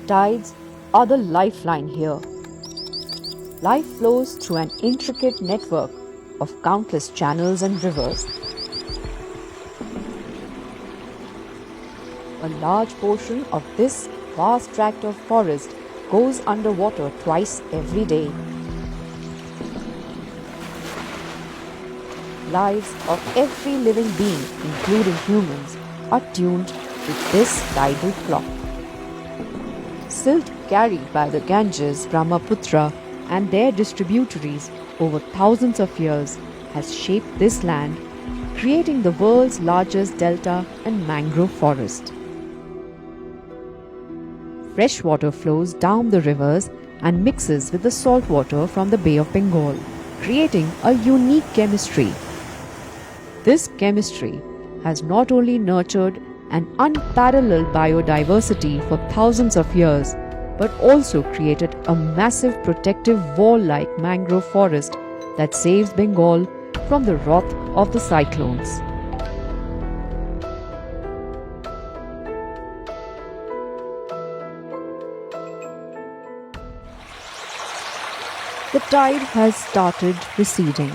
Tides are the lifeline here. Life flows through an intricate network of countless channels and rivers. A large portion of this vast tract of forest goes underwater twice every day. Lives of every living being, including humans, are tuned with this tidal clock. Silt carried by the Ganges, Brahmaputra, and their distributaries over thousands of years has shaped this land, creating the world's largest delta and mangrove forest. Fresh water flows down the rivers and mixes with the salt water from the Bay of Bengal, creating a unique chemistry. This chemistry has not only nurtured an unparalleled biodiversity for thousands of years, but also created a massive protective wall-like mangrove forest that saves Bengal from the wrath of the cyclones. The tide has started receding.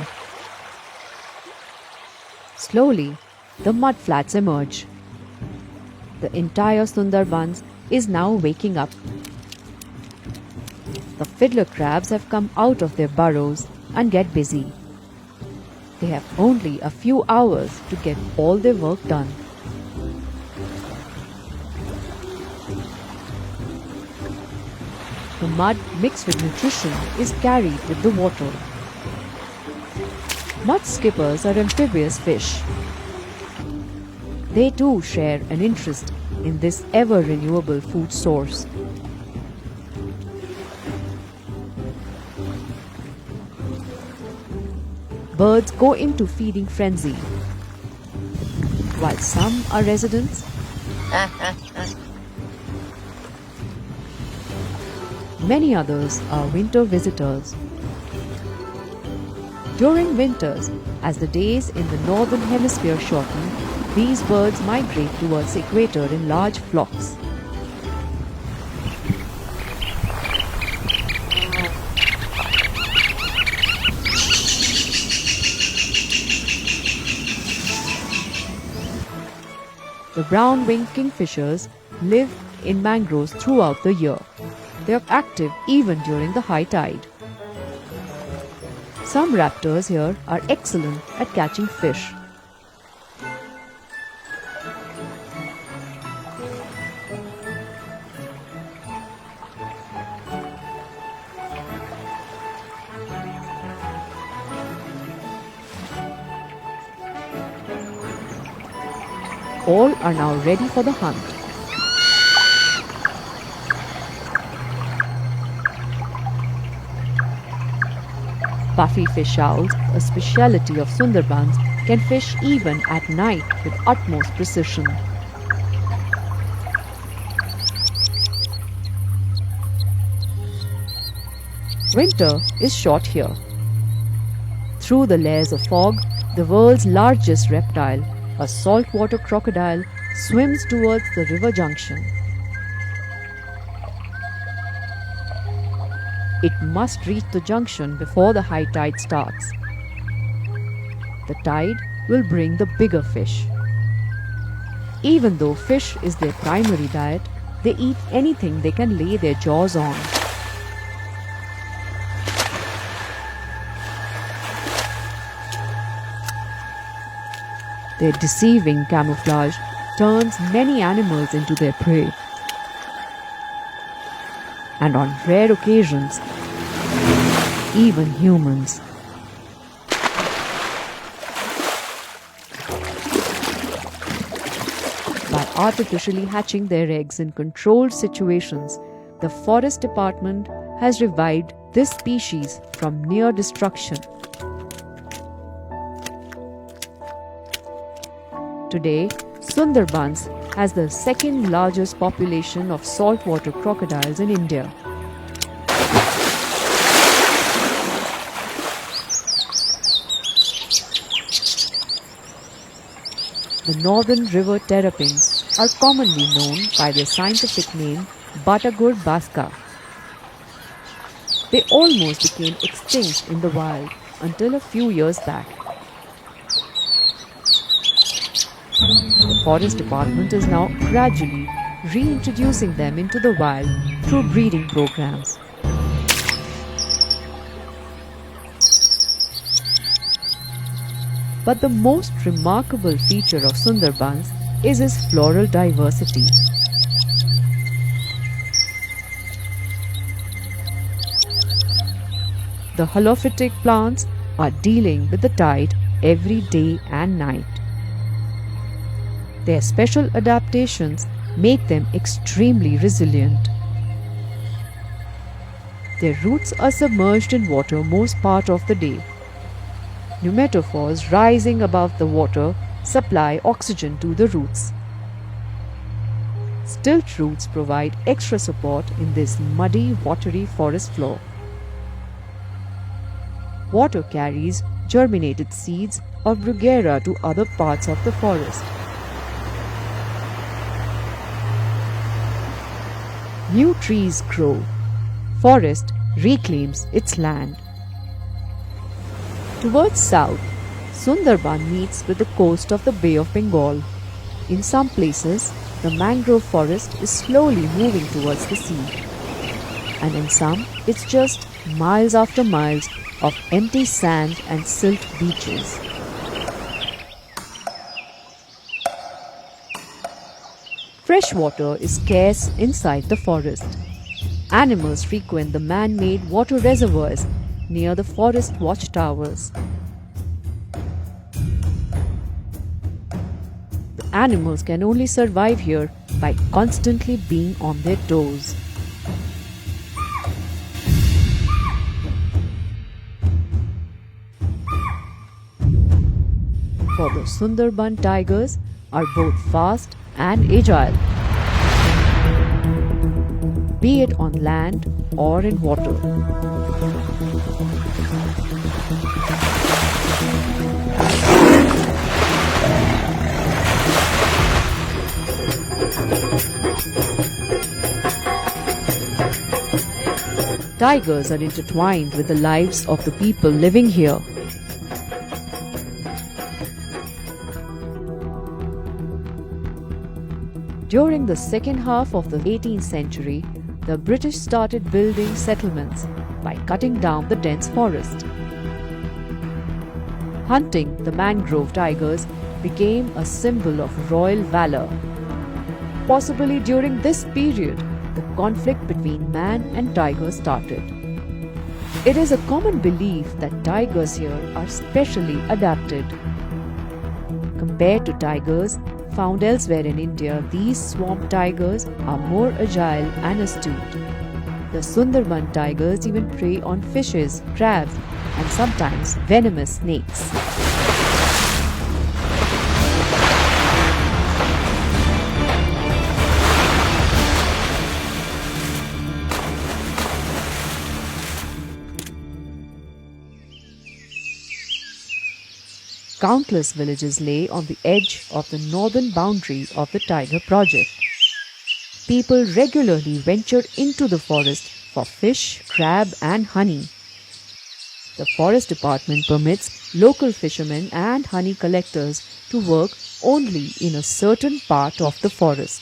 Slowly, the mudflats emerge. The entire Sundarbans is now waking up. The fiddler crabs have come out of their burrows and get busy. They have only a few hours to get all their work done. The mud mixed with nutrition is carried with the water. Mud skippers are amphibious fish. They too share an interest in this ever-renewable food source. Birds go into feeding frenzy. While some are residents, many others are winter visitors. During winters, as the days in the northern hemisphere shorten, these birds migrate towards the equator in large flocks. The brown-winged kingfishers live in mangroves throughout the year. They are active even during the high tide. Some raptors here are excellent at catching fish. All are now ready for the hunt. Puffy fish owls, a speciality of Sundarbans, can fish even at night with utmost precision. Winter is short here. Through the layers of fog, the world's largest reptile, a saltwater crocodile, swims towards the river junction. It must reach the junction before the high tide starts. The tide will bring the bigger fish. Even though fish is their primary diet, they eat anything they can lay their jaws on. Their deceiving camouflage turns many animals into their prey. And on rare occasions, even humans. By artificially hatching their eggs in controlled situations, the Forest Department has revived this species from near destruction. Today, Sundarbans has the second largest population of saltwater crocodiles in India. The northern river terrapins are commonly known by their scientific name Batagur baska. They almost became extinct in the wild until a few years back. The Forest Department is now gradually reintroducing them into the wild through breeding programs. But the most remarkable feature of Sundarbans is its floral diversity. The halophytic plants are dealing with the tide every day and night. Their special adaptations make them extremely resilient. Their roots are submerged in water most part of the day. Pneumatophores rising above the water supply oxygen to the roots. Stilt roots provide extra support in this muddy, watery forest floor. Water carries germinated seeds of Bruguera to other parts of the forest. New trees grow. Forest reclaims its land. Towards south, Sundarban meets with the coast of the Bay of Bengal. In some places, the mangrove forest is slowly moving towards the sea. And in some, it's just miles after miles of empty sand and silt beaches. Fresh water is scarce inside the forest. Animals frequent the man-made water reservoirs near the forest watchtowers. The animals can only survive here by constantly being on their toes. For the Sundarban tigers are both fast and agile, be it on land or in water. Tigers are intertwined with the lives of the people living here. During the second half of the 18th century, the British started building settlements by cutting down the dense forest. Hunting the mangrove tigers became a symbol of royal valor. Possibly during this period, the conflict between man and tiger started. It is a common belief that tigers here are specially adapted. Compared to tigers found elsewhere in India, these swamp tigers are more agile and astute. The Sundarban tigers even prey on fishes, crabs, and sometimes venomous snakes. Countless villages lay on the edge of the northern boundary of the tiger project. People regularly ventured into the forest for fish, crab, and honey. The forest department permits local fishermen and honey collectors to work only in a certain part of the forest.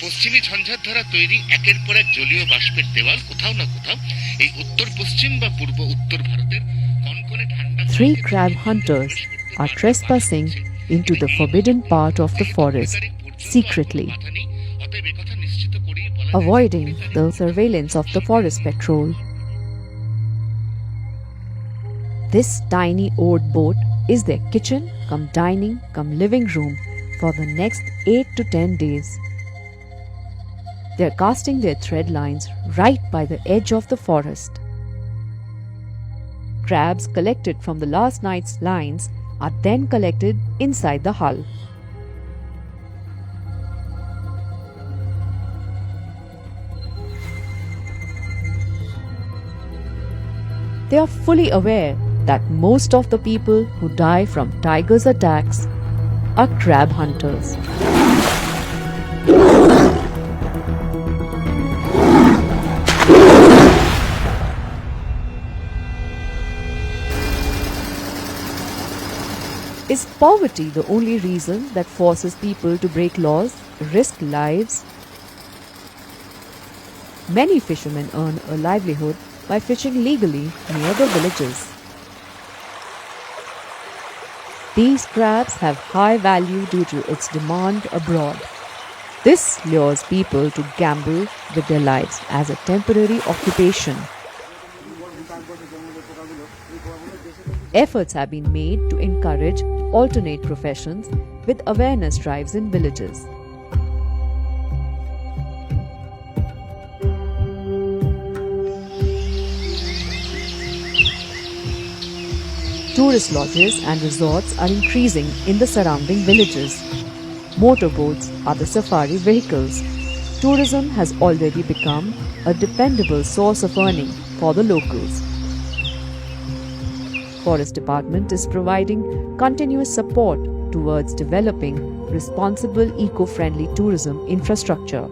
পশ্চিমী ঝঞ্ঝার ধারা তৈরি একের পর এক জলীয় বাষ্পের দেওয়াল কোথাও না কোথাও এই উত্তর পশ্চিম বা পূর্ব উত্তর ভারতের কনকনে ঠান্ডা 3 crab hunters are trespassing into the forbidden part of the forest secretly, avoiding the surveillance of the forest patrol. This tiny oared boat is their kitchen cum dining cum living room for the next 8 to 10 days. They are casting their thread lines right by the edge of the forest. Crabs collected from the last night's lines are then collected inside the hull. They are fully aware that most of the people who die from tigers' attacks are crab hunters. Is poverty the only reason that forces people to break laws, risk lives? Many fishermen earn a livelihood by fishing legally near the villages. These crabs have high value due to its demand abroad. This lures people to gamble with their lives as a temporary occupation. Efforts have been made to encourage alternate professions with awareness drives in villages. Tourist lodges and resorts are increasing in the surrounding villages. Motorboats are the safari vehicles. Tourism has already become a dependable source of earning for the locals. Forest Department is providing continuous support towards developing responsible eco-friendly tourism infrastructure.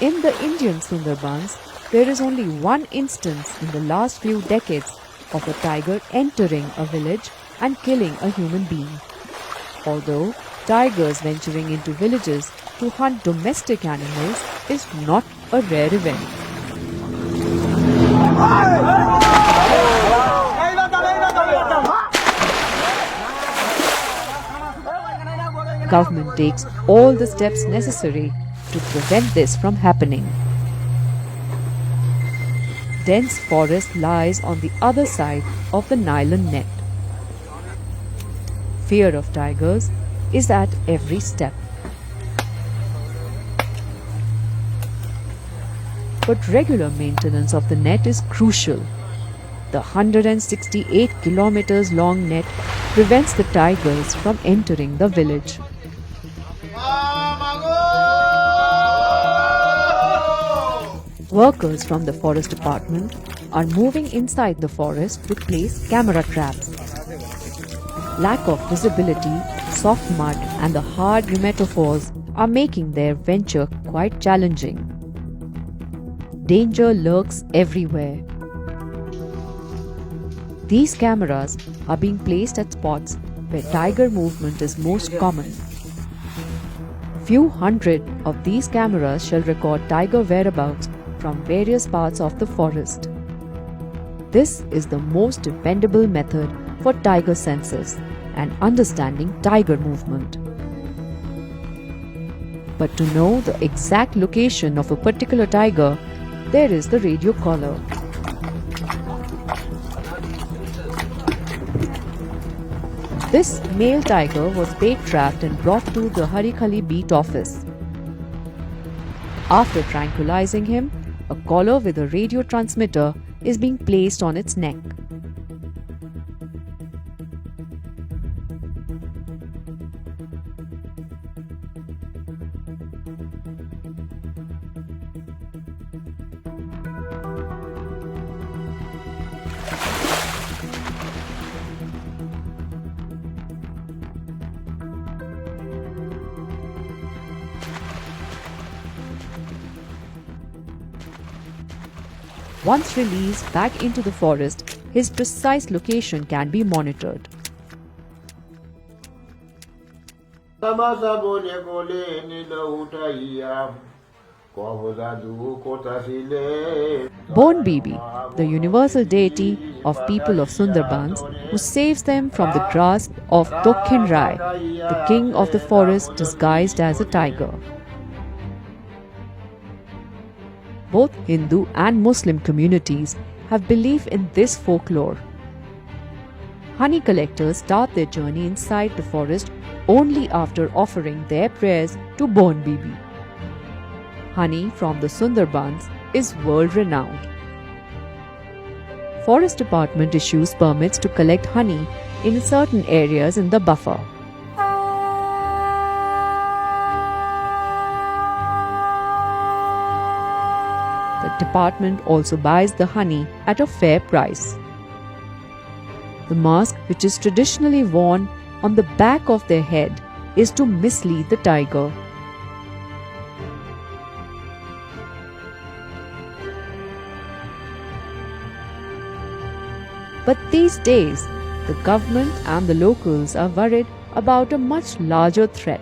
In the Indian Sundarbans, there is only one instance in the last few decades of a tiger entering a village and killing a human being. Although tigers venturing into villages to hunt domestic animals is not a rare event. Government takes all the steps necessary to prevent this from happening. Dense forest lies on the other side of the nylon net. Fear of tigers is at every step. But regular maintenance of the net is crucial. The 168 kilometers long net prevents the tigers from entering the village. Workers from the forest department are moving inside the forest to place camera traps. Lack of visibility, soft mud and the hard rhetophores are making their venture quite challenging. Danger lurks everywhere. These cameras are being placed at spots where tiger movement is most common. Few hundred of these cameras shall record tiger whereabouts from various parts of the forest. This is the most dependable method for tiger census and understanding tiger movement. But to know the exact location of a particular tiger, there is the radio collar. This male tiger was bait trapped and brought to the Harikhali beat office. After tranquilizing him, a collar with a radio transmitter is being placed on its neck. Once released back into the forest, his precise location can be monitored. Bon Bibi, the universal deity of people of Sundarbans, who saves them from the grasp of Dokhin Rai, the king of the forest disguised as a tiger. Both Hindu and Muslim communities have belief in this folklore. Honey collectors start their journey inside the forest only after offering their prayers to Bon Bibi. Honey from the Sundarbans is world-renowned. Forest Department issues permits to collect honey in certain areas in the buffer. The department also buys the honey at a fair price. The mask, which is traditionally worn on the back of their head, is to mislead the tiger. But these days, the government and the locals are worried about a much larger threat.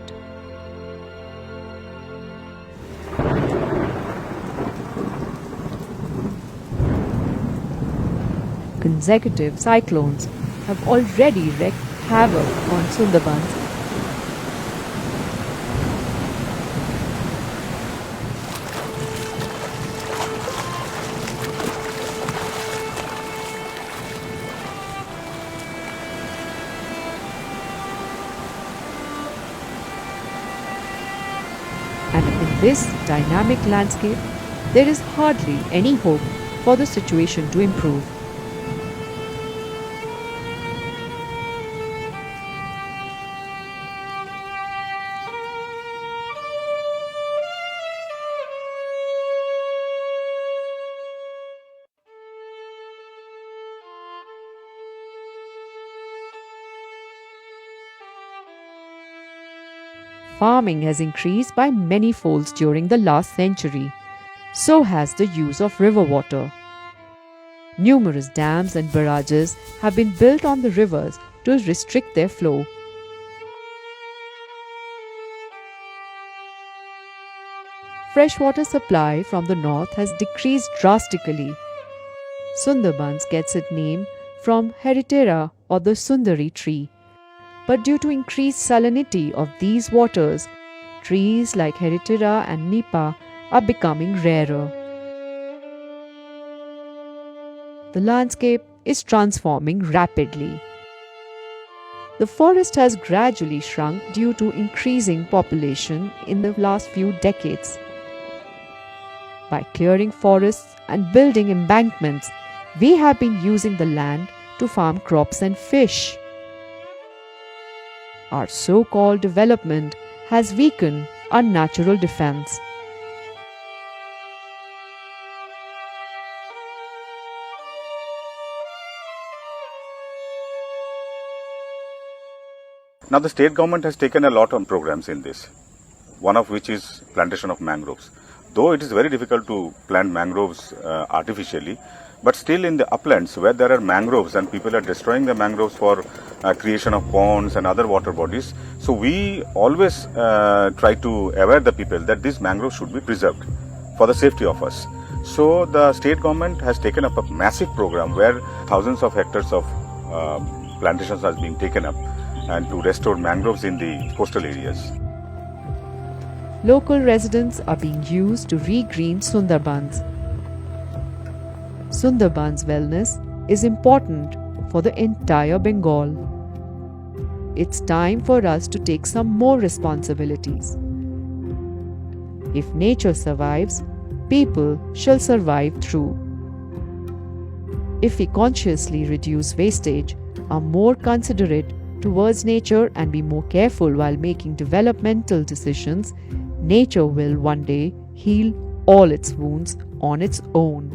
Consecutive cyclones have already wreaked havoc on Sundarbans. And in this dynamic landscape, there is hardly any hope for the situation to improve. Farming has increased by many folds during the last century. So has the use of river water. Numerous dams and barrages have been built on the rivers to restrict their flow. Freshwater supply from the north has decreased drastically. Sundarbans gets its name from Heritera or the Sundari tree. But due to increased salinity of these waters, trees like Heritera and Nipa are becoming rarer. The landscape is transforming rapidly. The forest has gradually shrunk due to increasing population in the last few decades. By clearing forests and building embankments, we have been using the land to farm crops and fish. Our so-called development has weakened our natural defense. Now the state government has taken a lot of programs in this, one of which is plantation of mangroves. Though it is very difficult to plant mangroves artificially, but still in the uplands where there are mangroves and people are destroying the mangroves for creation of ponds and other water bodies. So we always try to aware the people that these mangroves should be preserved for the safety of us. So the state government has taken up a massive program where thousands of hectares of plantations are being taken up and to restore mangroves in the coastal areas. Local residents are being used to regreen Sundarbans. Sundarbans' wellness is important for the entire Bengal. It's time for us to take some more responsibilities. If nature survives, people shall survive too. If we consciously reduce wastage, are more considerate towards nature and be more careful while making developmental decisions, nature will one day heal all its wounds on its own.